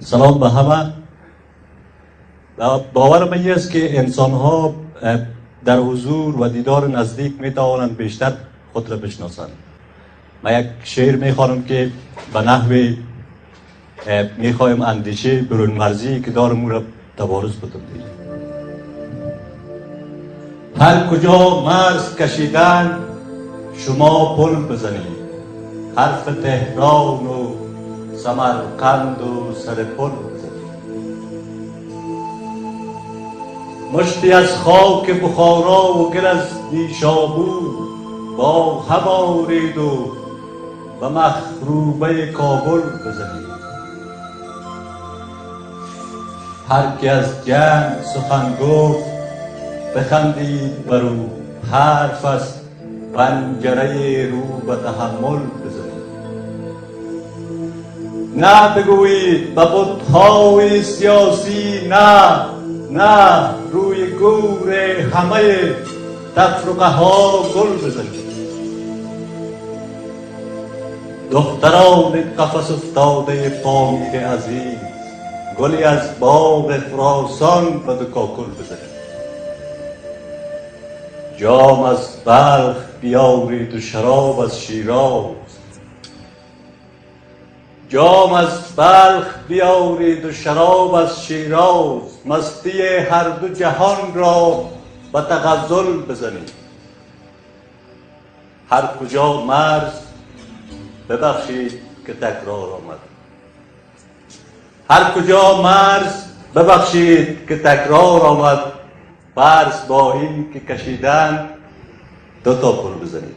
سلام به همه. باور من است که انسان ها در حضور و دیدار نزدیک می توانند بیشتر خود را بشناسند. من یک شعر می خوانم که به نحوی می خواهیم اندیشه برون مرزی که دارم او را تبارز بدم. هر کجا مرز کشیدن شما پل بزنید، حرف تهران و سمرقند و سر پل بزنید. مشتی از خاک بخارا و گل از نیشابور با هم آرید و به مخروبه کابل بزنید. هر کی از جنگ سخن گفت بخندید بر او، حرف از پنجره رو به تحمل بزنید. نه بگویید به بت‌های سیاسی نه روی گور همه تفرقه ها گل بزنید. دختران قفس افتاده پامیر عزیز، گلی از باغ خراسان به دو کاکل بزنید. جام از بلخ بیارید و شراب از شیراز، جام از بلخ بیارید و شراب از شیراز، مستی هر دو جهان را به تغزل بزنید. هر کجا مرز ببخشید که تکرار آمد، هر کجا مرز ببخشید که تکرار آمد. فرض با این که کشیدن دو تا پل بزنید.